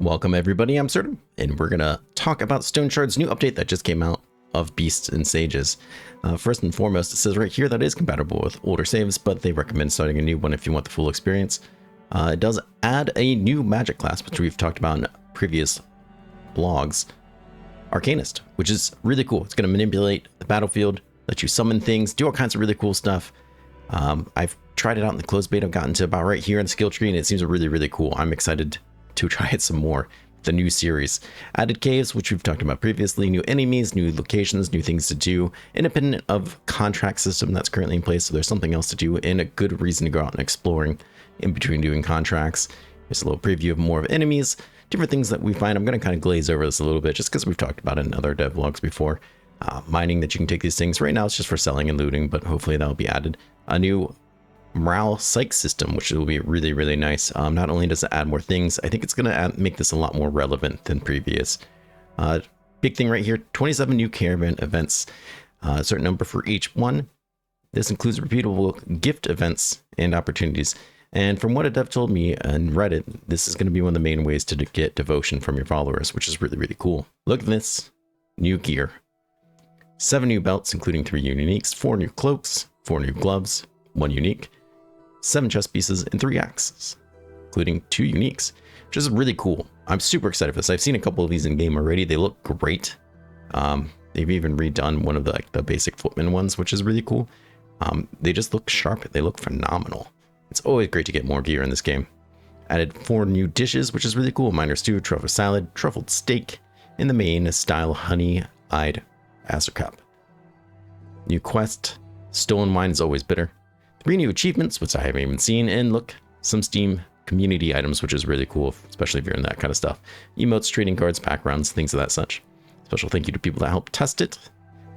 Welcome everybody, I'm Certain, and we're gonna talk about Stoneshard's new update that just came out of Beasts and Sages. First and foremost, it says right here that it is compatible with older saves, but they recommend starting a new one if you want the full experience. It does add a new magic class, which we've talked about in previous blogs, Arcanist, which is really cool. It's gonna manipulate the battlefield, let you summon things, do all kinds of really cool stuff. I've tried it out in the closed beta, I've gotten to about right here in the skill tree, and it seems really cool. I'm excited to try it some more. The new series added caves, which we've talked about previously, new enemies, new locations, new things to do, independent of contract system that's currently in place. So there's something else to do and a good reason to go out and exploring in between doing contracts. Here's a little preview of more of enemies, different things that we find. I'm going to kind of glaze over this a little bit just because we've talked about it in other dev vlogs before. Mining, that you can take these things. Right now it's just for selling and looting, but hopefully that'll be added. A new morale psych system, which will be really nice. Not only does it add more things, I think it's going to make this a lot more relevant than previous. Big thing right here, 27 new caravan events, a certain number for each one. This includes repeatable gift events and opportunities. And from what a dev told me on Reddit, this is going to be one of the main ways to get devotion from your followers, which is really cool. Look at this new gear. 7 new belts, including 3 uniques, 4 new cloaks, 4 new gloves, 1 unique, 7 chest pieces, and 3 axes, including 2 uniques, which is really cool. I'm super excited for this. I've seen a couple of these in game already. They look great. They've even redone one of the basic footman ones, which is really cool. They just look sharp. They look phenomenal. It's always great to get more gear in this game. Added 4 new dishes, which is really cool. Miner stew, truffle salad, truffled steak, and the main style honey-eyed astracap. New quest, stolen wine is always bitter. 3 new achievements, which I haven't even seen, and look, some Steam community items, which is really cool, especially if you're in that kind of stuff. Emotes, trading cards, backgrounds, things of that such. Special thank you to people that helped test it.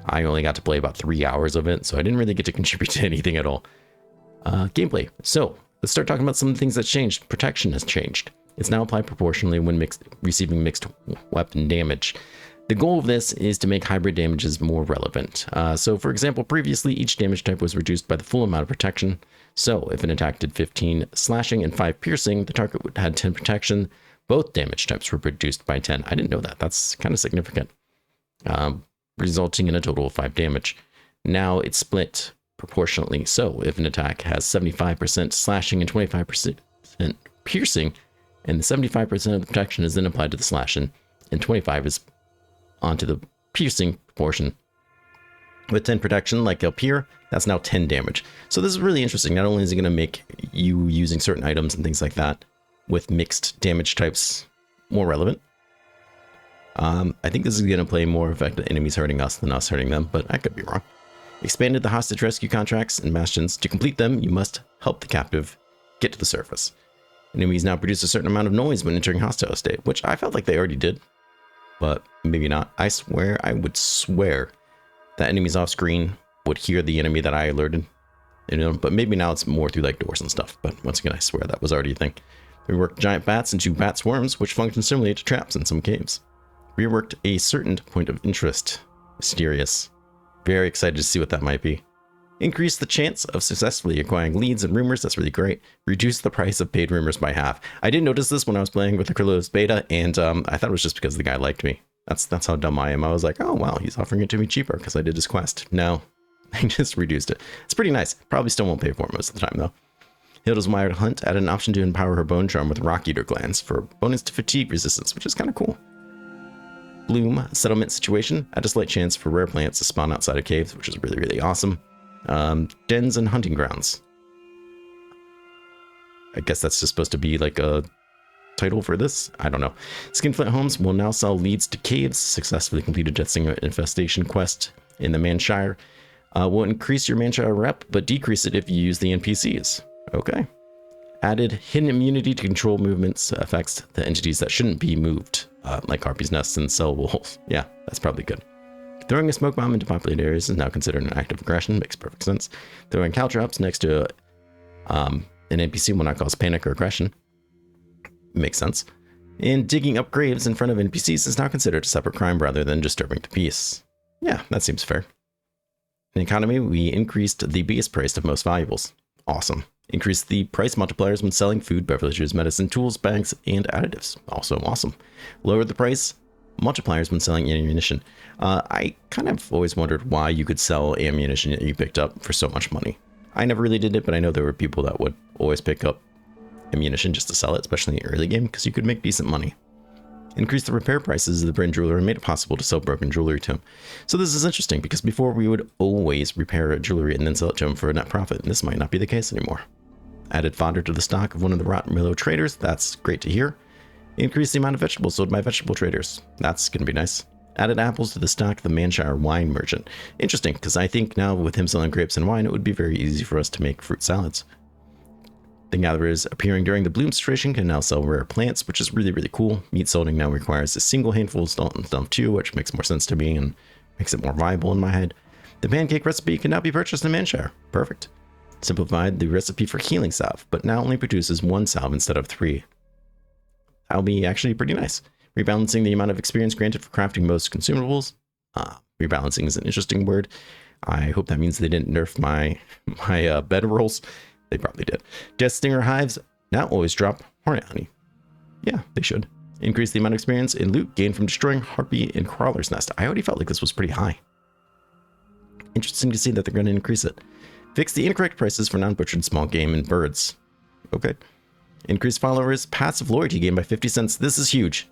I only got to play about 3 hours of it, so I didn't really get to contribute to anything at all. Gameplay. So let's start talking about some of the things that changed. Protection has changed. It's now applied proportionally when receiving mixed weapon damage. The goal of this is to make hybrid damages more relevant. So for example, previously each damage type was reduced by the full amount of protection. So if an attack did 15 slashing and 5 piercing, the target would had 10 protection. Both damage types were reduced by 10. I didn't know that. That's kind of significant. Resulting in a total of 5 damage. Now it's split proportionately. So if an attack has 75% slashing and 25% piercing, and the 75% of the protection is then applied to the slashing, and 25 is onto the piercing portion. With 10 protection, like up here, that's now 10 damage. So this is really interesting. Not only is it going to make you using certain items and things like that with mixed damage types more relevant. I think this is going to play more effect at enemies hurting us than us hurting them, but I could be wrong. Expanded the hostage rescue contracts and bastions. To complete them, you must help the captive get to the surface. Enemies now produce a certain amount of noise when entering hostile state, which I felt like they already did, but maybe not. I would swear that enemies off screen would hear the enemy that I alerted, but maybe now it's more through like doors and stuff. But once again, I swear that was already a thing. Reworked giant bats into bat swarms, which function similarly to traps in some caves. Reworked a certain point of interest. Mysterious. Very excited to see what that might be. Increase the chance of successfully acquiring leads and rumors. That's really great. Reduce the price of paid rumors by half. I did notice this when I was playing with the closed beta, and I thought it was just because the guy liked me. That's how dumb I am. I was like, oh wow, he's offering it to me cheaper because I did his quest. No, I just reduced it. It's pretty nice. Probably still won't pay for it most of the time though. Hilda's Wired Hunt added an option to empower her bone charm with rock eater glands for bonus to fatigue resistance, which is kind of cool. Bloom settlement situation add a slight chance for rare plants to spawn outside of caves, which is really awesome. Dens and hunting grounds. I guess that's just supposed to be like a title for this. I don't know. Skinflint Homes will now sell leads to caves. Successfully completed Death Singer infestation quest in the Manshire. Will increase your Manshire rep, but decrease it if you use the NPCs. Okay. Added hidden immunity to control movements affects the entities that shouldn't be moved, like Harpy's Nests and Cell Wolves. Yeah, that's probably good. Throwing a smoke bomb into populated areas is now considered an act of aggression. Makes perfect sense. Throwing caltrops next to an NPC will not cause panic or aggression. Makes sense. And digging up graves in front of NPCs is now considered a separate crime rather than disturbing the peace. Yeah, that seems fair. In economy, we increased the base price of most valuables. Awesome. Increase the price multipliers when selling food, beverages, medicine, tools, bags, and additives. Also awesome. Lower the price multipliers when selling ammunition. I kind of always wondered why you could sell ammunition that you picked up for so much money. I never really did it, but I know there were people that would always pick up ammunition just to sell it, especially in the early game, because you could make decent money. Increase the repair prices of the brain jeweler and made it possible to sell broken jewelry to him. So this is interesting because before we would always repair a jewelry and then sell it to him for a net profit. And this might not be the case anymore. Added fodder to the stock of one of the Rotten Willow traders. That's great to hear. Increase the amount of vegetables sold by vegetable traders. That's going to be nice. Added apples to the stock of the Manshire wine merchant. Interesting, because I think now with him selling grapes and wine, it would be very easy for us to make fruit salads. The gatherers appearing during the bloom situation can now sell rare plants, which is really, really cool. Meat selling now requires a single handful of stuff too, which makes more sense to me and makes it more viable in my head. The pancake recipe can now be purchased in Manshire. Perfect. Simplified the recipe for healing salve, but now only produces 1 salve instead of 3. That'll be actually pretty nice. Rebalancing the amount of experience granted for crafting most consumables. Rebalancing is an interesting word. I hope that means they didn't nerf my bed rolls. They probably did. Death Stinger hives now always drop hornet honey. Yeah, they should. Increase the amount of experience in loot gained from destroying Harpy and Crawler's Nest. I already felt like this was pretty high. Interesting to see that they're going to increase it. Fix the incorrect prices for non-butchered small game and birds. Okay. Increase followers' passive loyalty gain by 50 cents. This is huge.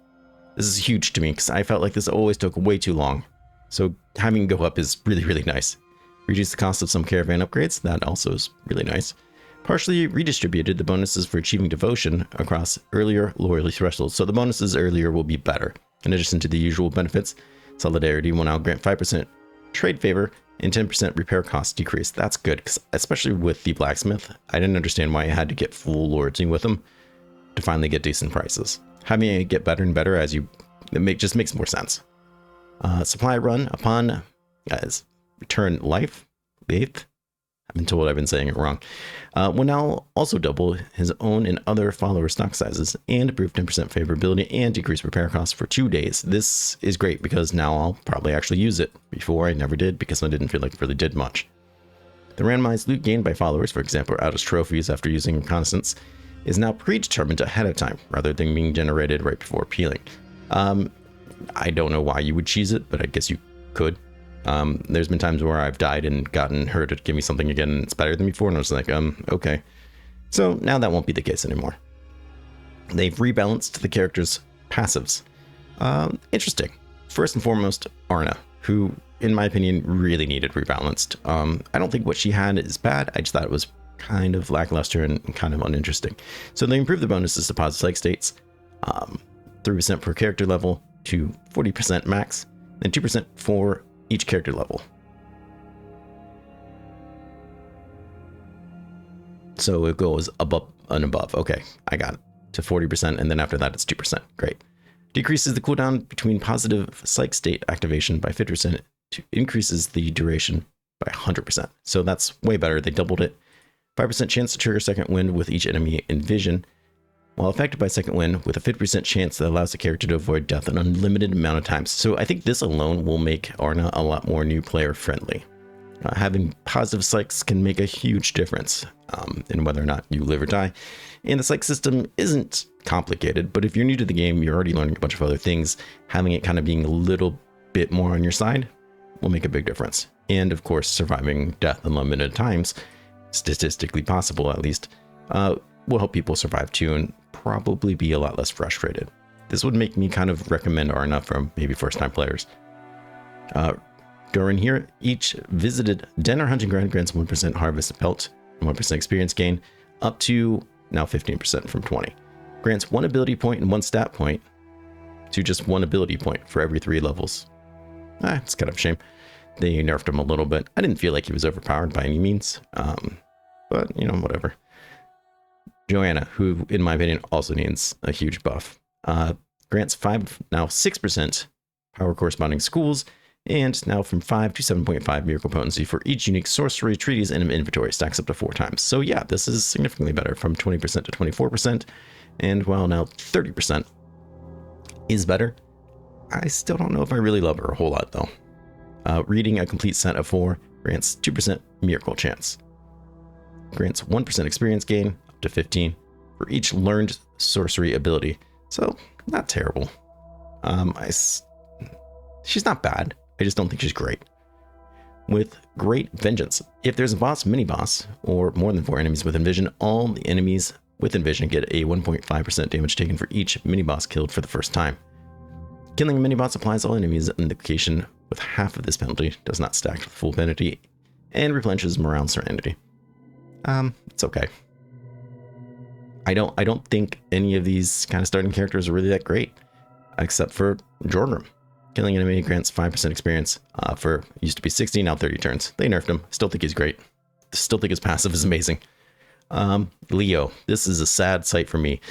This is huge to me because I felt like this always took way too long. So having it go up is really, really nice. Reduce the cost of some caravan upgrades. That also is really nice. Partially redistributed the bonuses for achieving devotion across earlier loyalty thresholds. So the bonuses earlier will be better. In addition to the usual benefits, solidarity will now grant 5% trade favor and 10% repair cost decrease. That's good, because especially with the blacksmith, I didn't understand why I had to get full loyalty with them to finally get decent prices. Having it get better and better as just makes more sense. Supply run upon return life. I've been told I've been saying it wrong. Will now also double his own and other follower stock sizes and improve 10% favorability and decrease repair costs for 2 days. This is great because now I'll probably actually use it. Before I never did because I didn't feel like it really did much. The randomized loot gained by followers, for example, out as trophies after using reconnaissance, is now predetermined ahead of time rather than being generated right before peeling. I don't know why you would cheese it, but I guess you could. There's been times where I've died and gotten her to give me something again and it's better than before, and I was like, okay. So now that won't be the case anymore. They've rebalanced the characters' passives. Interesting. First and foremost, Arna, who, in my opinion, really needed rebalanced. I don't think what she had is bad, I just thought it was kind of lackluster and kind of uninteresting. So they improved the bonuses to positive psych states, 3% per character level to 40% max, and 2% for each character level. So it goes above and above. Okay, I got it. To 40%, and then after that it's 2%. Great. Decreases the cooldown between positive psych state activation by 50% to increases the duration by 100%. So that's way better. They doubled it. 5% chance to trigger second wind with each enemy in vision, while affected by second wind with a 50% chance that allows the character to avoid death an unlimited amount of times. So I think this alone will make Arna a lot more new player friendly. Having positive psychs can make a huge difference in whether or not you live or die. And the psych system isn't complicated, but if you're new to the game, you're already learning a bunch of other things. Having it kind of being a little bit more on your side will make a big difference. And of course, surviving death unlimited times, statistically possible at least, will help people survive too and probably be a lot less frustrated. This would make me kind of recommend Arna for maybe first-time players. During here, each visited den or hunting ground grants 1% harvest pelt, 1% experience gain, up to now 15% from 20. Grants 1 ability point and 1 stat point to just 1 ability point for every 3 levels. It's kind of a shame. They nerfed him a little bit. I didn't feel like he was overpowered by any means, but you know, whatever. Joanna, who in my opinion also needs a huge buff, grants 6% power corresponding schools, and now from 5 to 7.5 miracle potency for each unique sorcery, treatise, and inventory. Stacks up to 4 times. So yeah, this is significantly better, from 20% to 24%, and while now 30% is better, I still don't know if I really love her a whole lot though. Reading a complete set of 4 grants 2% miracle chance. grants 1% experience gain, up to 15, for each learned sorcery ability. So, not terrible. She's not bad. I just don't think she's great. With Great Vengeance, if there's a boss, mini-boss, or more than 4 enemies with Envision, all the enemies with Envision get a 1.5% damage taken for each mini-boss killed for the first time. Killing a mini-boss applies all enemies in the location with half of this penalty, does not stack with full penalty, and replenishes morale and serenity. It's okay. I don't think any of these kind of starting characters are really that great, except for Jorgrim. Killing an enemy grants 5% experience for used to be 60, now 30 turns. They nerfed him. Still think he's great. Still think his passive is amazing. Leo, this is a sad sight for me.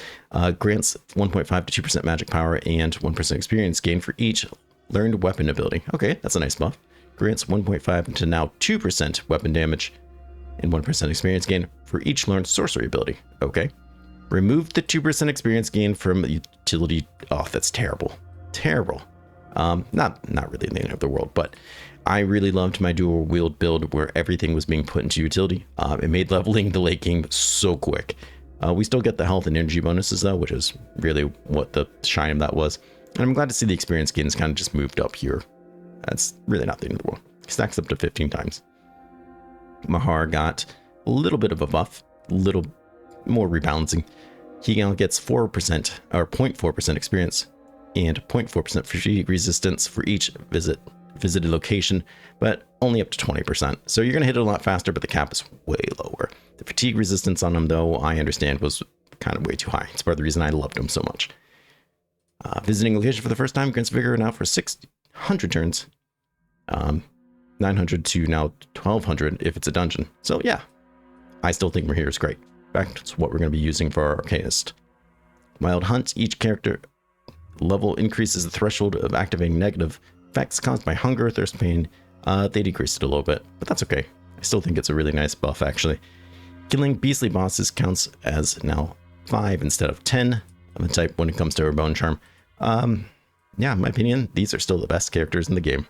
Grants 1.5 to 2% magic power and 1% experience gain for each learned weapon ability. Okay, that's a nice buff. Grants 1.5 to now 2% weapon damage and 1% experience gain for each learned sorcery ability. Okay. Remove the 2% experience gain from utility. Oh, that's terrible. Terrible. Not really the end of the world, but I really loved my dual wield build where everything was being put into utility. It made leveling the late game so quick. We still get the health and energy bonuses though, which is really what the shine of that was. And I'm glad to see the experience gains kind of just moved up here. That's really not the end of the world. Stacks up to 15 times. Mahar got a little bit of a buff, a little more rebalancing. He now gets 4% or 0.4% experience and 0.4% fatigue resistance for each visited location, but only up to 20%. So you're going to hit it a lot faster, but the cap is way lower. The fatigue resistance on him, though, I understand was kind of way too high. It's part of the reason I loved him so much. Visiting location for the first time grants vigor now for 600 turns. 900 to now 1200 if it's a dungeon. So yeah, I still think Mahir is great. In fact, it's what we're going to be using for our Arcanist. Wild Hunt, each character level increases the threshold of activating negative effects caused by hunger, thirst, pain. They decreased it a little bit, but that's okay. I still think it's a really nice buff, actually. Killing beastly bosses counts as now 5 instead of 10 of the type when it comes to our Bone Charm. Yeah, in my opinion, these are still the best characters in the game.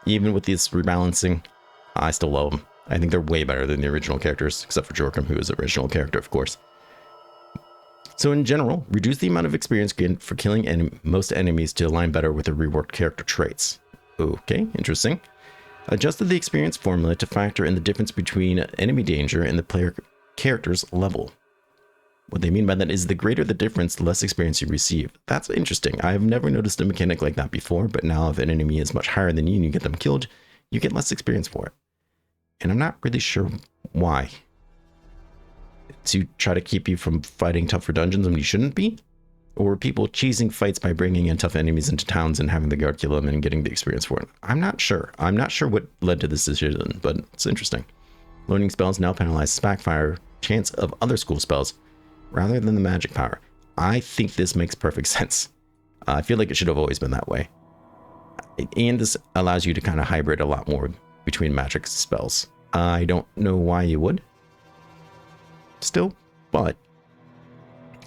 Even with this rebalancing, I still love them. I think they're way better than the original characters, except for Jorgrim, who is the original character, of course. So in general, reduce the amount of experience gained for killing most enemies to align better with the reworked character traits. Okay, interesting. Adjusted the experience formula to factor in the difference between enemy danger and the player character's level. What they mean by that is the greater the difference, the less experience you receive. That's interesting. I've never noticed a mechanic like that before, but now if an enemy is much higher than you and you get them killed, you get less experience for it. And I'm not really sure why. To try to keep you from fighting tougher dungeons when you shouldn't be? Or people cheesing fights by bringing in tough enemies into towns and having the guard kill them and getting the experience for it? I'm not sure. I'm not sure what led to this decision, but it's interesting. Learning spells now penalize backfire chance of other school spells rather than the magic power. I think this makes perfect sense. I feel like it should have always been that way. And this allows you to kind of hybrid a lot more between magic spells. I don't know why you would still, but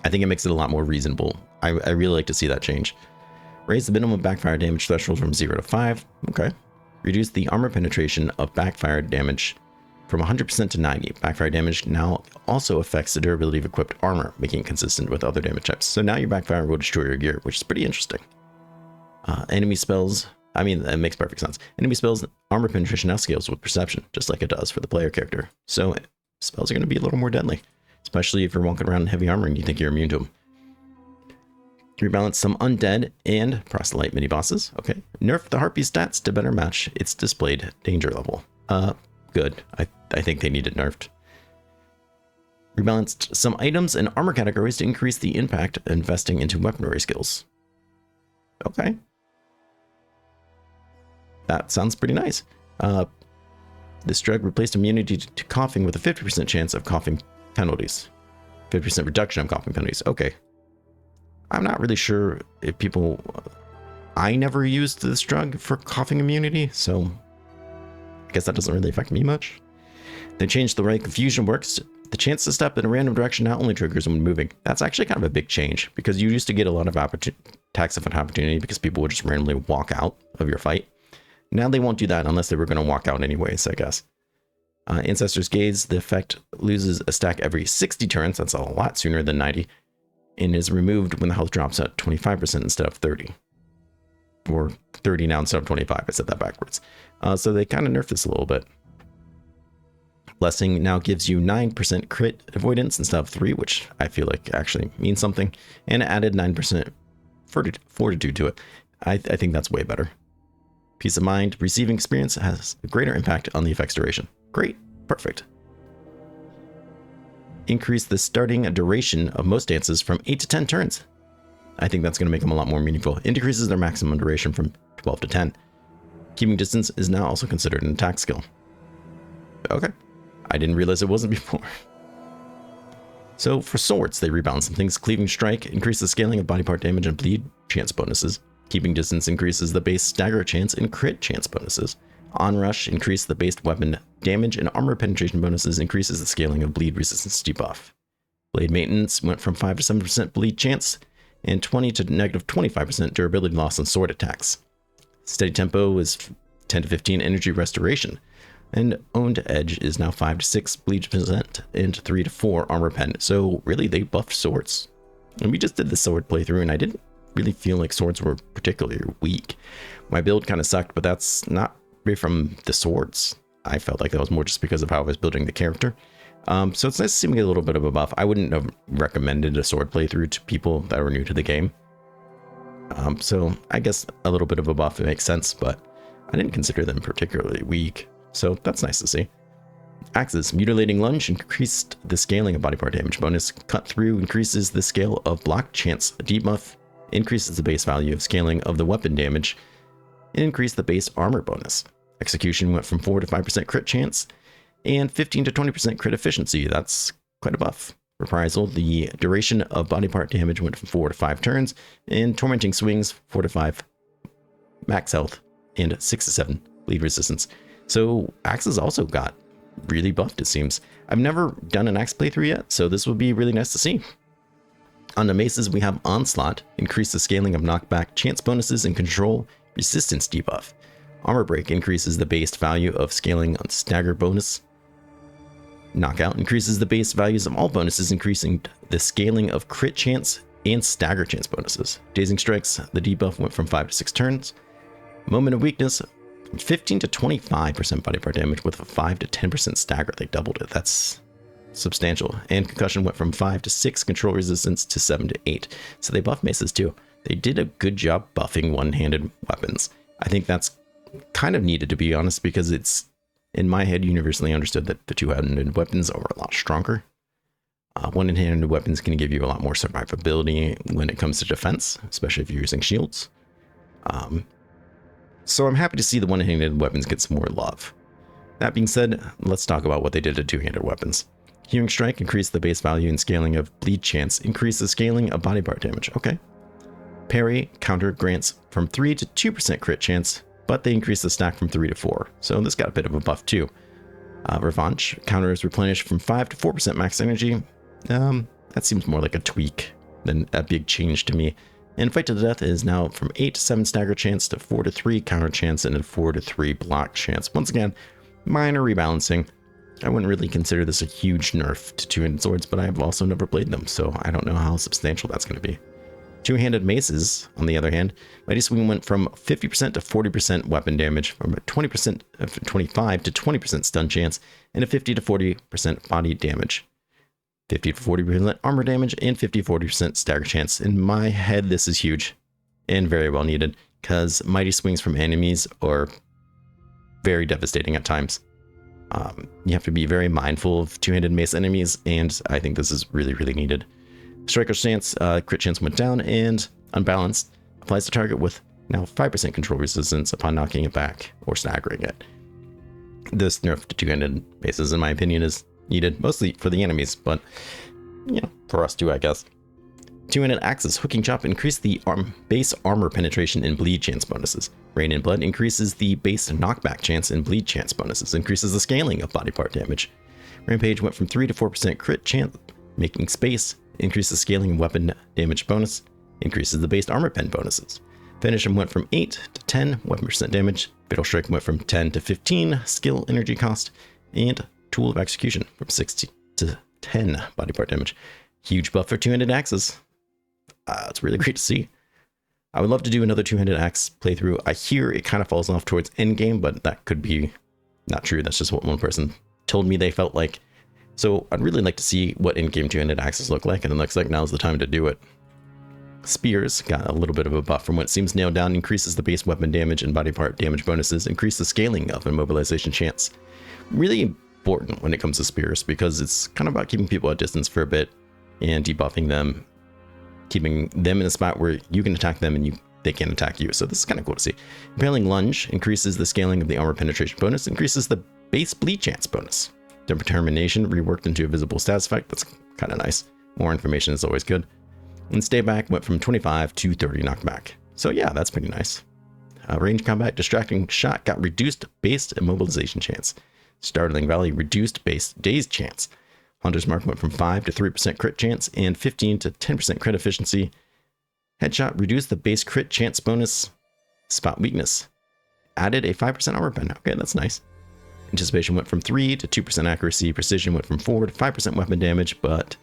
I think it makes it a lot more reasonable. I really like to see that change. Raise the minimum backfire damage threshold from 0 to 5. Okay. Reduce the armor penetration of backfire damage from 100% to 90. Backfire damage now also affects the durability of equipped armor, making it consistent with other damage types. So now your backfire will destroy your gear, which is pretty interesting. Enemy spells, I mean, that makes perfect sense. Enemy spells, armor penetration now scales with perception, just like it does for the player character. So spells are going to be a little more deadly, especially if you're walking around in heavy armor and you think you're immune to them. Rebalance some undead and proselyte mini bosses. Okay. Nerf the harpy stats to better match its displayed danger level. Good. I think they need it nerfed. Rebalanced some items and armor categories to increase the impact of investing into weaponry skills. Okay. That sounds pretty nice. This drug replaced immunity to coughing with a 50% chance of coughing penalties. 50% reduction of coughing penalties. Okay. I'm not really sure if people... I never used this drug for coughing immunity, so I guess that doesn't really affect me much. They changed the way confusion works. The chance to step in a random direction now only triggers when moving. That's actually kind of a big change, because you used to get a lot of attacks of an opportunity because people would just randomly walk out of your fight. Now they won't do that unless they were going to walk out anyways, I guess. Ancestor's Gaze, the effect loses a stack every 60 turns. That's a lot sooner than 90. And is removed when the health drops at 25% instead of 30. Or 30 now instead of 25. I said that backwards. So they kind of nerfed this a little bit. Blessing now gives you 9% crit avoidance instead of 3, which I feel like actually means something. And added 9% fortitude to it. I think that's way better. Peace of Mind, receiving experience has a greater impact on the effect's duration. Great, perfect. Increase the starting duration of most dances from 8 to 10 turns. I think that's going to make them a lot more meaningful. It decreases their maximum duration from 12 to 10. Keeping distance is now also considered an attack skill. Okay, I didn't realize it wasn't before. So for swords, they rebalance some things. Cleaving Strike increases the scaling of body part damage and bleed chance bonuses. Keeping Distance increases the base stagger chance and crit chance bonuses. Onrush increases the base weapon damage and armor penetration bonuses, increases the scaling of bleed resistance debuff. Blade Maintenance went from 5 to 7% bleed chance and 20 to negative 25% durability loss on sword attacks. Steady Tempo is 10 to 15 energy restoration. And Owned Edge is now 5 to 6 bleed percent and 3 to 4 armor pen. So really they buffed swords. And we just did the sword playthrough and I didn't really feel like swords were particularly weak. My build kind of sucked, but that's not really from the swords. I felt like that was more just because of how I was building the character. So it's nice to see me get a little bit of a buff. I wouldn't have recommended a sword playthrough to people that were new to the game. So I guess a little bit of a buff makes sense, but I didn't consider them particularly weak. So that's nice to see. Axes. Mutilating Lunge increased the scaling of body part damage bonus. Cut Through increases the scale of block chance debuff. Increases the base value of scaling of the weapon damage. And increased the base armor bonus. Execution went from 4 to 5% crit chance. And 15 to 20% crit efficiency. That's quite a buff. Reprisal. The duration of body part damage went from 4 to 5 turns. And Tormenting Swings, 4 to 5 max health. And 6 to 7 bleed resistance. So Axes also got really buffed, it seems. I've never done an Axe playthrough yet, so this would be really nice to see. On the maces, we have Onslaught, increase the scaling of knockback chance bonuses and control resistance debuff. Armor Break increases the base value of scaling on stagger bonus. Knockout increases the base values of all bonuses, increasing the scaling of crit chance and stagger chance bonuses. Dazing Strikes, the debuff went from 5 to 6 turns. Moment of Weakness, 15 to 25% body part damage with a 5 to 10% stagger. They doubled it. That's substantial. And Concussion went from 5 to 6 control resistance to 7 to 8. So they buffed maces too. They did a good job buffing one-handed weapons. I think that's kind of needed, to be honest, because it's in my head universally understood that the two-handed weapons are a lot stronger. One-handed weapons can give you a lot more survivability when it comes to defense, especially if you're using shields. So I'm happy to see the one-handed weapons get some more love. That being said, let's talk about what they did to two-handed weapons. Healing Strike increased the base value and scaling of bleed chance, increased the scaling of body part damage. Okay. Parry counter grants from 3 to 2% crit chance, but they increased the stack from 3 to 4. So this got a bit of a buff too. Revanche counters replenish from 5 to 4% max energy. That seems more like a tweak than a big change to me. And Fight to the Death is now from 8 to 7 stagger chance to 4 to 3 counter chance and a 4 to 3 block chance. Once again, minor rebalancing. I wouldn't really consider this a huge nerf to two-handed swords, but I've also never played them, so I don't know how substantial that's going to be. Two-handed maces, on the other hand, Mighty Swing went from 50% to 40% weapon damage, from 20% of 25 to 20% stun chance, and a 50 to 40% body damage. 50 to 40% armor damage, and 50 to 40% stagger chance. In my head, this is huge and very well needed, because mighty swings from enemies are very devastating at times. You have to be very mindful of two-handed mace enemies, and I think this is really, really needed. Striker stance, crit chance went down, and unbalanced applies to target with now 5% control resistance upon knocking it back or staggering it. This nerf to two-handed maces, in my opinion, is needed mostly for the enemies, but you know, for us too, I guess. Two-handed axes, hooking chop, increase the base armor penetration and bleed chance bonuses. Rain in Blood increases the base knockback chance and bleed chance bonuses, increases the scaling of body part damage. Rampage went from 3 to 4% crit chance, making space, increases scaling and weapon damage bonus, increases the base armor pen bonuses. Finish went from 8 to 10 weapon percent damage. Fatal Strike went from 10 to 15 skill energy cost, and Tool of Execution from 60 to 10 body part damage. Huge buff for two-handed axes. It's really great to see. I would love to do another two-handed axe playthrough. I hear it kind of falls off towards endgame, but that could be not true. That's just what one person told me they felt like. So I'd really like to see what in-game two-handed axes look like, and it looks like now's the time to do it. Spears got a little bit of a buff from what seems nailed down, increases the base weapon damage and body part damage bonuses, increase the scaling of immobilization chance. Really important when it comes to spears, because it's kind of about keeping people at distance for a bit and debuffing them, keeping them in a spot where you can attack them and they can't attack you. So this is kind of cool to see. Impaling Lunge increases the scaling of the armor penetration bonus, increases the base bleed chance bonus. Determination reworked into a visible status effect. That's kind of nice. More information is always good. And Stay Back went from 25 to 30 knockback. So yeah, that's pretty nice. Range Combat Distracting Shot got reduced base immobilization chance. Startling Valley reduced base dazed chance. Hunter's Mark went from 5 to 3% crit chance and 15 to 10% crit efficiency. Headshot reduced the base crit chance bonus. Spot Weakness added a 5% armor pen. Okay, that's nice. Anticipation went from 3 to 2% accuracy. Precision went from 4 to 5% weapon damage, but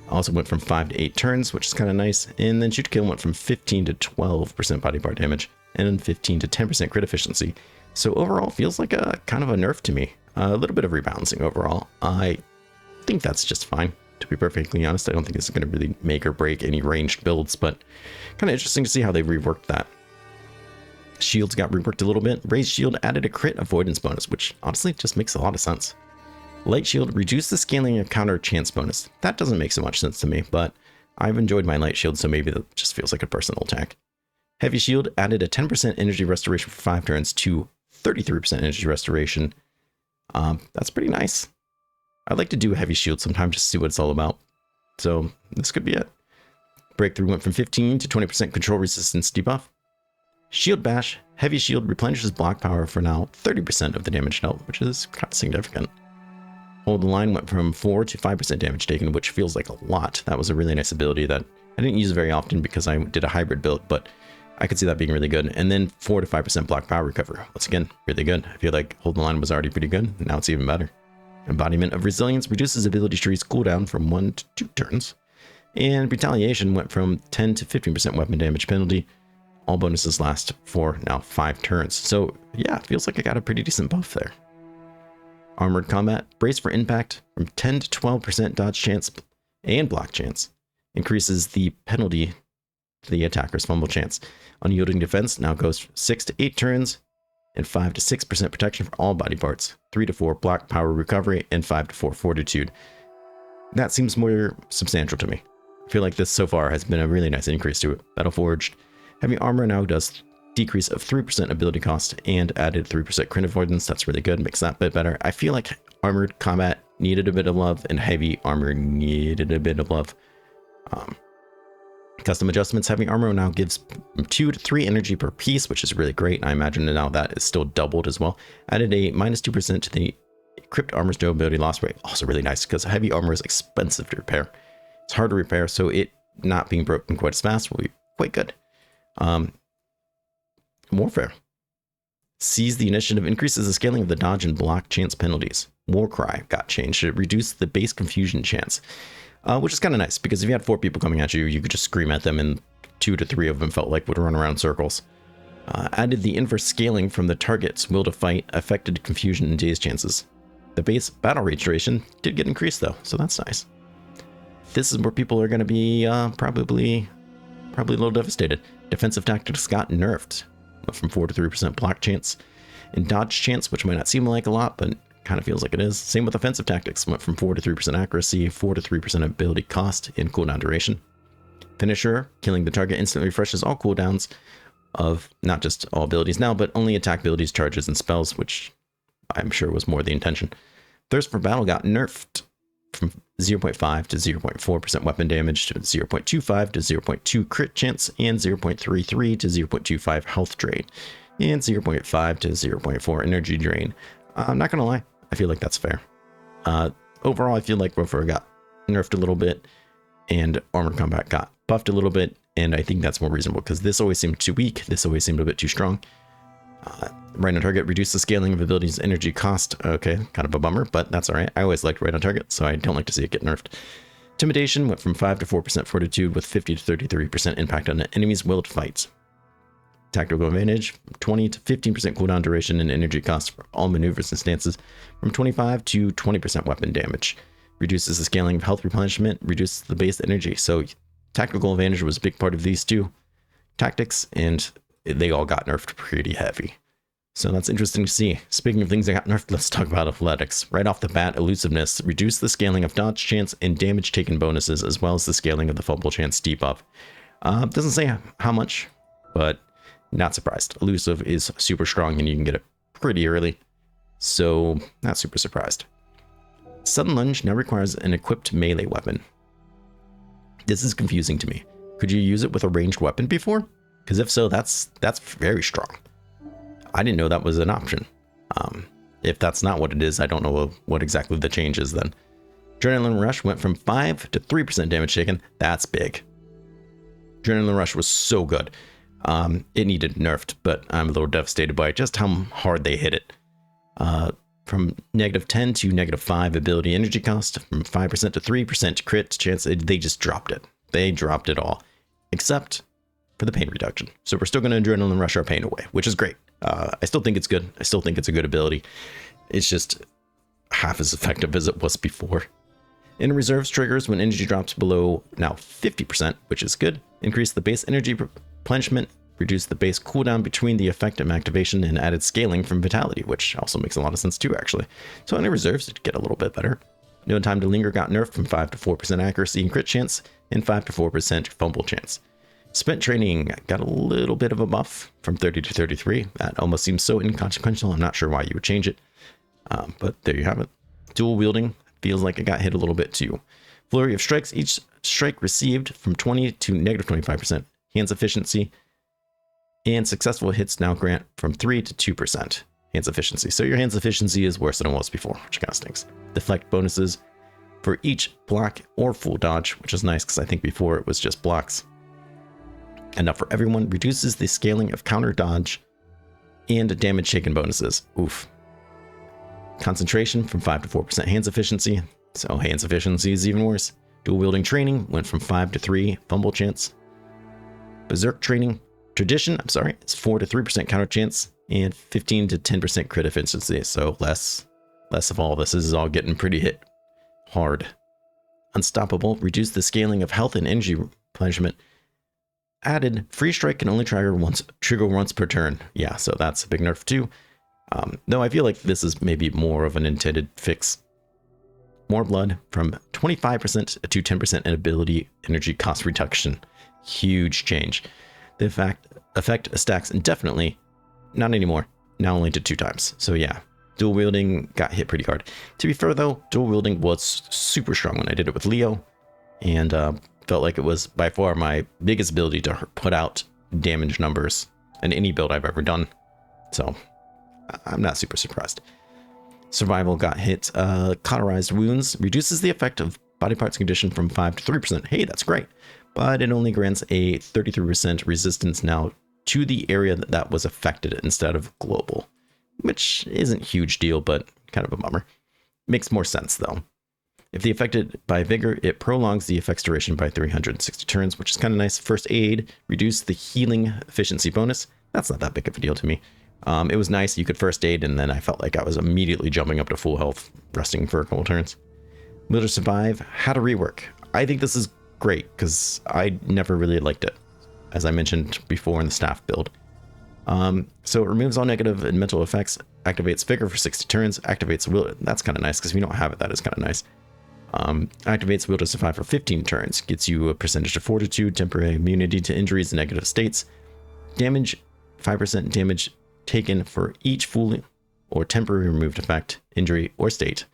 also went from 5 to 8 turns, which is kind of nice. And then Shoot to Kill went from 15 to 12% body part damage, and then 15 to 10% crit efficiency. So overall, feels like a kind of a nerf to me. A little bit of rebalancing overall. I think that's just fine, to be perfectly honest. I don't think this is going to really make or break any ranged builds, but kind of interesting to see how they reworked that. Shields got reworked a little bit. Raised Shield added a crit avoidance bonus, which honestly just makes a lot of sense. Light Shield reduced the scaling of counter chance bonus. That doesn't make so much sense to me, but I've enjoyed my Light Shield, so maybe that just feels like a personal attack. Heavy Shield added a 10% energy restoration for 5 turns to 33% energy restoration. That's pretty nice. I'd like to do a Heavy Shield sometime just to see what it's all about. So this could be it. Breakthrough went from 15 to 20% control resistance debuff. Shield Bash, Heavy Shield replenishes block power for now 30% of the damage dealt, which is kind of significant. Hold the Line went from 4 to 5% damage taken, which feels like a lot. That was a really nice ability that I didn't use very often because I did a hybrid build, but I could see that being really good. And then 4 to 5% block power recover. Once again, really good. I feel like Hold the Line was already pretty good. Now it's even better. Embodiment of Resilience reduces ability tree's cooldown from 1 to 2 turns. And Retaliation went from 10 to 15% weapon damage penalty. All bonuses last for now 5 turns. So yeah, it feels like I got a pretty decent buff there. Armored Combat, Brace for Impact from 10 to 12% dodge chance and block chance. Increases the penalty to the attacker's fumble chance. Unyielding Defense now goes 6 to 8 turns and 5 to 6% protection for all body parts. 3 to 4 block power recovery and 5 to 4 fortitude. That seems more substantial to me. I feel like this so far has been a really nice increase to it. Battleforged Heavy Armor now does decrease of 3% ability cost and added 3% crit avoidance. That's really good, makes that a bit better. I feel like Armored Combat needed a bit of love and Heavy Armor needed a bit of love. Custom adjustments, Heavy Armor now gives 2 to 3 energy per piece, which is really great. I imagine now that is still doubled as well. Added a minus 2% to the Crypt Armor's durability loss rate. Also really nice because Heavy Armor is expensive to repair. It's hard to repair, so it not being broken quite as fast will be quite good. Warfare. Seize the Initiative increases the scaling of the dodge and block chance penalties. Warcry got changed. It reduced the base confusion chance, which is kind of nice because if you had 4 people coming at you, you could just scream at them and 2 to 3 of them felt like would run around circles. Added the inverse scaling from the target's will to fight affected confusion and daze chances. The base battle rage duration did get increased though, so that's nice. This is where people are going to be probably a little devastated. Defensive tactics got nerfed. Went from 4 to 3% block chance and dodge chance, which might not seem like a lot, but kind of feels like it is. Same with offensive tactics. Went from 4 to 3% accuracy, 4 to 3% ability cost, and cooldown duration. Finisher, killing the target instantly refreshes all cooldowns of not just all abilities now, but only attack abilities, charges, and spells, which I'm sure was more the intention. Thirst for Battle got nerfed from 0.5 to 0.4% weapon damage to 0.25 to 0.2 crit chance and 0.33 to 0.25 health drain and 0.5 to 0.4 energy drain. I'm not gonna lie, I feel like that's fair. Overall, I feel like Warfare got nerfed a little bit and Armored Combat got buffed a little bit, and I think that's more reasonable because this always seemed too weak, this always seemed a bit too strong. Right on target, reduce the scaling of abilities energy cost. Okay, kind of a bummer, but that's all right. I always liked right on target, so I don't like to see it get nerfed. Intimidation went from 5 to 4% fortitude with 50 to 33% impact on an enemy's will to fight. Tactical advantage, 20 to 15% cooldown duration and energy cost for all maneuvers and stances, from 25 to 20% weapon damage. Reduces the scaling of health replenishment, reduces the base energy. So tactical advantage was a big part of these two tactics, and they all got nerfed pretty heavy. So that's interesting to see. Speaking of things that got nerfed, let's talk about athletics. Right off the bat, elusiveness, reduce the scaling of dodge chance and damage taken bonuses, as well as the scaling of the fumble chance debuff. Doesn't say how much, but not surprised. Elusive is super strong and you can get it pretty early, so not super surprised. Sudden lunge now requires an equipped melee weapon. This is confusing to me. Could you use it with a ranged weapon before? Because if so, that's very strong. I didn't know that was an option. If that's not what it is, I don't know what exactly the change is then. Adrenaline Rush went from 5 to 3% damage taken. That's big. Adrenaline Rush was so good. It needed nerfed, but I'm a little devastated by just how hard they hit it. From -10 to -5 ability energy cost, from 5% to 3% crit chance, they just dropped it. They dropped it all, except for the pain reduction. So we're still going to Adrenaline Rush our pain away, which is great. I still think it's good. I still think it's a good ability. It's just half as effective as it was before. In reserves triggers when energy drops below now 50%, which is good. Increase the base energy replenishment, reduce the base cooldown between the effect and activation, and added scaling from vitality, which also makes a lot of sense too, actually. So in reserves, it get a little bit better. No time to linger got nerfed from 5 to 4% accuracy and crit chance, and 5 to 4% fumble chance. Spent training got a little bit of a buff from 30 to 33. That almost seems so inconsequential. I'm not sure why you would change it, but there you have it. Dual wielding feels like it got hit a little bit too. Flurry of strikes, each strike received from 20 to -25%. Hands efficiency and successful hits now grant from 3 to 2% hands efficiency. So your hands efficiency is worse than it was before, which kind of stinks. Deflect bonuses for each block or full dodge, which is nice because I think before it was just blocks. Enough for everyone. Reduces the scaling of counter dodge and damage taken bonuses. Oof. Concentration from 5 to 4% hands efficiency. So hands efficiency is even worse. Dual wielding training went from 5 to 3 fumble chance. Berserk training. Tradition, it's 4 to 3% counter chance and 15 to 10% crit efficiency. So less of all this. This is all getting pretty hit hard. Unstoppable. Reduce the scaling of health and energy replenishment. Added free strike can only trigger once per turn. Yeah, so that's a big nerf too. Though I feel like this is maybe more of an intended fix. More blood from 25% to 10% in ability energy cost reduction. Huge change. The effect stacks indefinitely. Not anymore. Now only to 2 times. So yeah, dual wielding got hit pretty hard. To be fair though, dual wielding was super strong when I did it with Leo, and felt like it was by far my biggest ability to put out damage numbers in any build I've ever done. So I'm not super surprised. Survival got hit. Cauterized wounds reduces the effect of body parts condition from 5 to 3%. Hey, that's great. But it only grants a 33% resistance now to the area that was affected instead of global, which isn't a huge deal, but kind of a bummer. Makes more sense though. If the affected by vigor, it prolongs the effect's duration by 360 turns, which is kind of nice. First aid, reduce the healing efficiency bonus. That's not that big of a deal to me. It was nice. You could first aid, and then I felt like I was immediately jumping up to full health, resting for a couple turns. Will to survive, how to rework. I think this is great because I never really liked it, as I mentioned before in the staff build. So it removes all negative and mental effects, activates vigor for 60 turns, activates will. That's kind of nice because if you don't have it, that is kind of nice. Activates will to survive for 15 turns, gets you a percentage of fortitude, temporary immunity to injuries and negative states, damage, 5% damage taken for each full or temporary removed effect, injury, or state,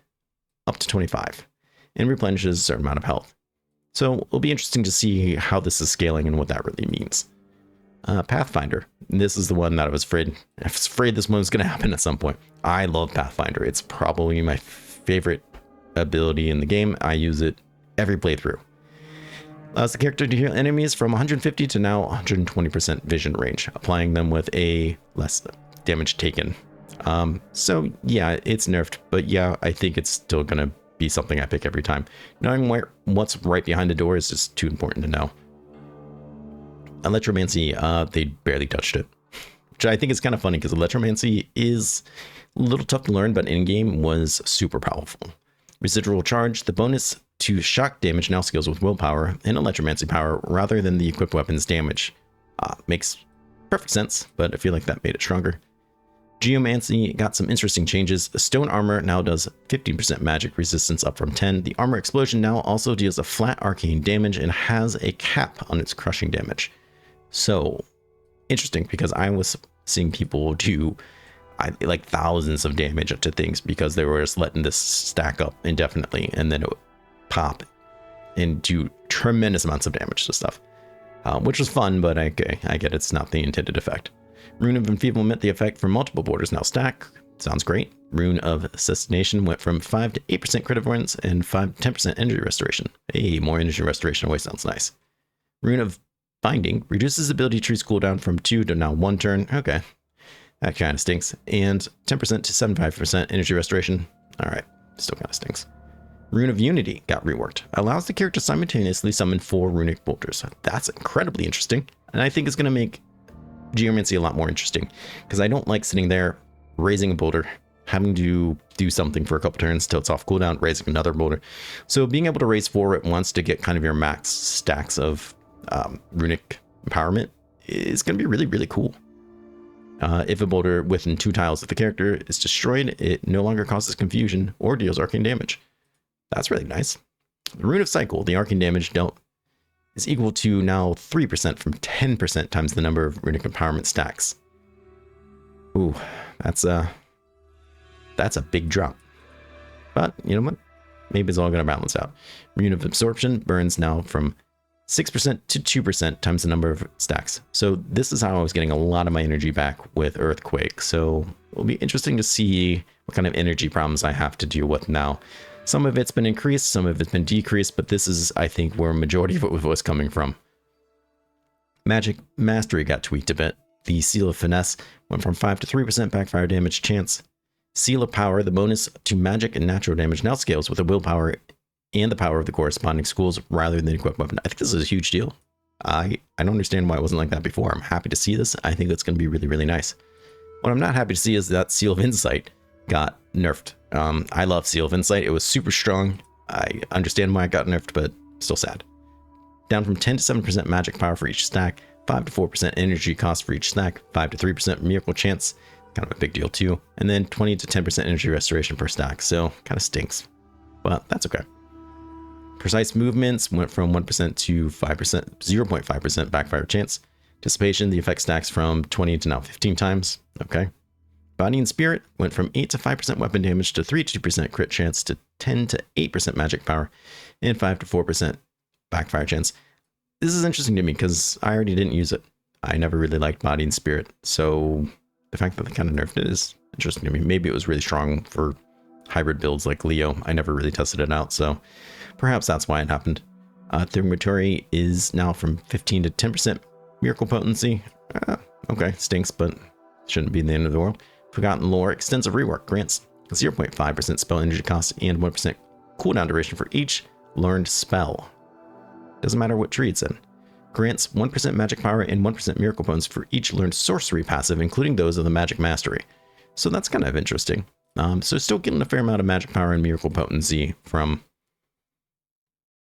up to 25, and replenishes a certain amount of health. So it'll be interesting to see how this is scaling and what that really means. Pathfinder. This is the one that I was afraid this one was going to happen at some point. I love Pathfinder. It's probably my favorite ability in the game. I use it every playthrough. Allows the character to heal enemies from 150 to now 120% vision range, applying them with a damage taken. So yeah, it's nerfed, but yeah, I think it's still gonna be something I pick every time. Knowing what's right behind the door is just too important to know. Electromancy, they barely touched it, which I think is kind of funny because Electromancy is a little tough to learn, but in-game was super powerful. Residual charge, the bonus to shock damage now scales with willpower and Electromancy power rather than the equipped weapon's damage. Makes perfect sense, but I feel like that made it stronger. Geomancy got some interesting changes. Stone armor now does 15% magic resistance up from 10. The armor explosion now also deals a flat arcane damage and has a cap on its crushing damage. So interesting, because I was seeing people do like thousands of damage to things because they were just letting this stack up indefinitely, and then it would pop and do tremendous amounts of damage to stuff, which was fun, but I get it's not the intended effect. Rune of Enfeeblement, the effect for multiple borders now stack. Sounds great. Rune of Assassination went from 5 to 8% crit avoidance and 5 to 10% energy restoration. Hey, more energy restoration always sounds nice. Rune of Binding reduces ability tree's cooldown from 2 to now 1 turn. Okay, that kind of stinks. And 10% to 75% energy restoration. Alright, still kind of stinks. Rune of Unity got reworked. Allows the character simultaneously summon 4 runic bolters. That's incredibly interesting, and I think it's going to make Geomancy a lot more interesting, because I don't like sitting there raising a boulder, having to do something for a couple turns till it's off cooldown, raising another boulder. So being able to raise 4 at once to get kind of your max stacks of runic empowerment is going to be really, really cool. If a boulder within 2 tiles of the character is destroyed, it no longer causes confusion or deals arcane damage. That's really nice. The Rune of Cycle, the arcane damage dealt is equal to now 3% from 10% times the number of runic empowerment stacks. Ooh, that's a big drop. But you know what? Maybe it's all going to balance out. Rune of Absorption burns now from 6% to 2% times the number of stacks. So this is how I was getting a lot of my energy back with Earthquake. So it'll be interesting to see what kind of energy problems I have to deal with now. Some of it's been increased, some of it's been decreased, but this is, I think, where a majority of it was coming from. Magic Mastery got tweaked a bit. The Seal of Finesse went from 5 to 3% backfire damage chance. Seal of Power, the bonus to magic and natural damage, now scales with the willpower and the power of the corresponding schools rather than the equipped weapon. I think this is a huge deal. I don't understand why it wasn't like that before. I'm happy to see this. I think that's going to be really, really nice. What I'm not happy to see is that Seal of Insight got nerfed. I love Seal of Insight. It was super strong. I understand why it got nerfed, but still sad. Down from 10 to 7% magic power for each stack, 5 to 4% energy cost for each stack, 5 to 3% miracle chance, kind of a big deal too, and then 20 to 10% energy restoration per stack, so kind of stinks, but that's okay. Precise movements went from 1% to 5%, 0.5% backfire chance. Dissipation, the effect stacks from 20 to now 15 times, okay. Body and Spirit went from 8 to 5% weapon damage to 3 to 2% crit chance to 10 to 8% magic power and 5 to 4% backfire chance. This is interesting to me because I already didn't use it. I never really liked Body and Spirit, so the fact that they kind of nerfed it is interesting to me. Maybe it was really strong for hybrid builds like Leo. I never really tested it out, so perhaps that's why it happened. Thaumaturgy is now from 15 to 10% miracle potency. Okay, stinks, but shouldn't be the end of the world. Forgotten Lore extensive rework grants 0.5% spell energy cost and 1% cooldown duration for each learned spell. Doesn't matter what tree it's in. Grants 1% magic power and 1% miracle potency for each learned sorcery passive, including those of the Magic Mastery. So that's kind of interesting. So still getting a fair amount of magic power and miracle potency from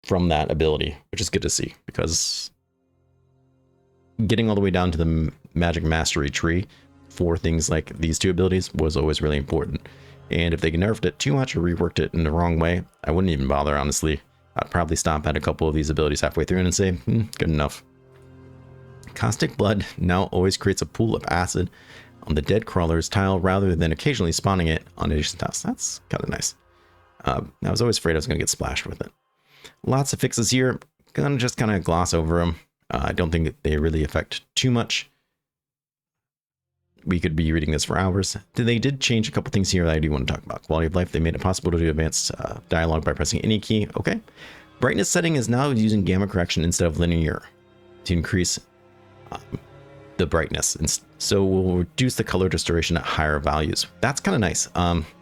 that ability, which is good to see, because getting all the way down to the Magic Mastery tree for things like these 2 abilities was always really important. And if they nerfed it too much or reworked it in the wrong way, I wouldn't even bother, honestly. I'd probably stop at a couple of these abilities halfway through and say, good enough. Caustic Blood now always creates a pool of acid on the dead crawler's tile rather than occasionally spawning it on adjacent tiles. That's kind of nice. I was always afraid I was going to get splashed with it. Lots of fixes here. Gonna just kind of gloss over them. I don't think they really affect too much. We could be reading this for hours. They did change a couple things here that I do want to talk about. Quality of life, they made it possible to do advanced dialogue by pressing any key. Okay. Brightness setting is now using gamma correction instead of linear to increase the brightness, and so we'll reduce the color distortion at higher values. That's kind of nice.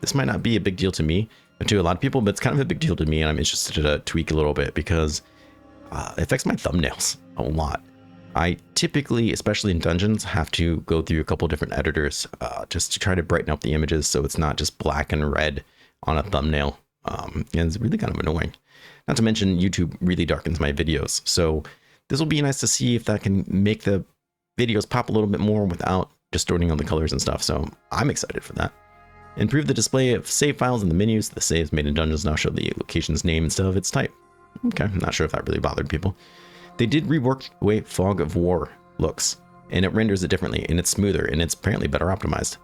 This might not be a big deal to me, or to a lot of people, but it's kind of a big deal to me, and I'm interested to tweak a little bit because it affects my thumbnails a lot. I typically, especially in dungeons, have to go through a couple different editors just to try to brighten up the images so it's not just black and red on a thumbnail. And it's really kind of annoying. Not to mention YouTube really darkens my videos. So this will be nice to see if that can make the videos pop a little bit more without distorting on the colors and stuff. So I'm excited for that. Improve the display of save files in the menus. The saves made in dungeons now show the location's name instead of its type. Okay, I'm not sure if that really bothered people. They did rework the way Fog of War looks, and it renders it differently, and it's smoother, and it's apparently better optimized.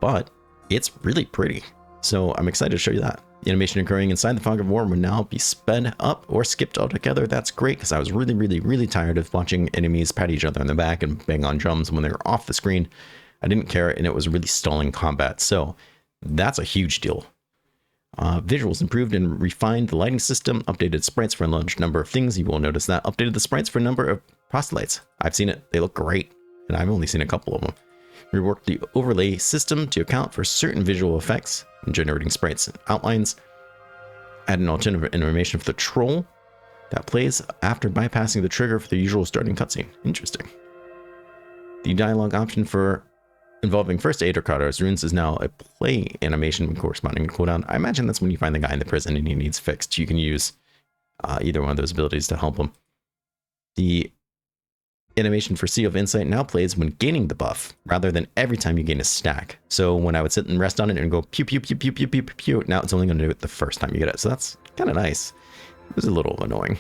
But it's really pretty. So I'm excited to show you that. The animation occurring inside the Fog of War will now be sped up or skipped altogether. That's great, because I was really tired of watching enemies pat each other in the back and bang on drums when they were off the screen. I didn't care, and it was really stalling combat. So that's a huge deal. Visuals improved and refined the lighting system, updated sprites for a large number of things. You will notice that. Updated the sprites for a number of proselytes. I've seen it. They look great, and I've only seen a couple of them. Reworked the overlay system to account for certain visual effects in generating sprites and outlines. Add an alternative animation for the troll that plays after bypassing the trigger for the usual starting cutscene. Interesting. The dialogue option for involving first aid or Carter's runes is now a play animation with corresponding cooldown. I imagine that's when you find the guy in the prison and he needs fixed. You can use either one of those abilities to help him. The animation for Seal of Insight now plays when gaining the buff rather than every time you gain a stack. So when I would sit and rest on it and go pew pew pew pew pew pew pew, now it's only going to do it the first time you get it. So that's kind of nice. It was a little annoying.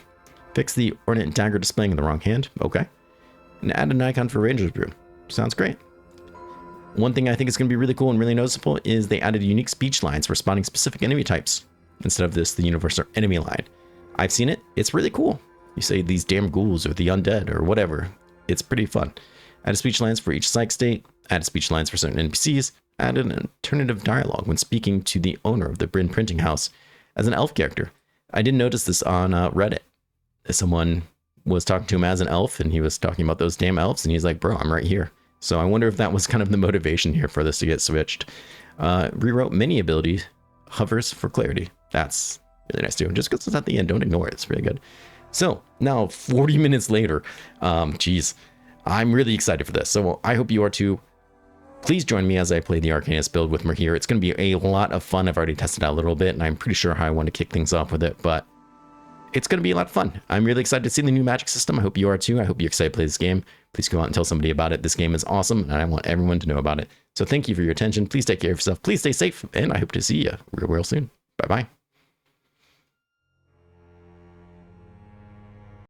Fix the ornate dagger displaying in the wrong hand. Okay. And add an icon for Ranger's Brew. Sounds great. One thing I think is going to be really cool and really noticeable is they added unique speech lines for spotting specific enemy types instead of the universal enemy line. I've seen it. It's really cool. You say these damn ghouls or the undead or whatever. It's pretty fun. Added speech lines for each psych state. Added speech lines for certain NPCs. Added an alternative dialogue when speaking to the owner of the Bryn printing house as an elf character. I did notice this on Reddit. Someone was talking to him as an elf and he was talking about those damn elves and he's like, bro, I'm right here. So I wonder if that was kind of the motivation here for this to get switched. Rewrote many ability hovers for clarity. That's really nice too. Just because it's at the end, don't ignore it. It's really good. So now 40 minutes later, geez, I'm really excited for this. So I hope you are too. Please join me as I play the Arcanist build with Mahir. It's going to be a lot of fun. I've already tested out a little bit and I'm pretty sure how I want to kick things off with it, but it's going to be a lot of fun. I'm really excited to see the new magic system. I hope you are too. I hope you're excited to play this game. Please go out and tell somebody about it. This game is awesome, and I want everyone to know about it. So thank you for your attention. Please take care of yourself. Please stay safe, and I hope to see you real soon. Bye-bye.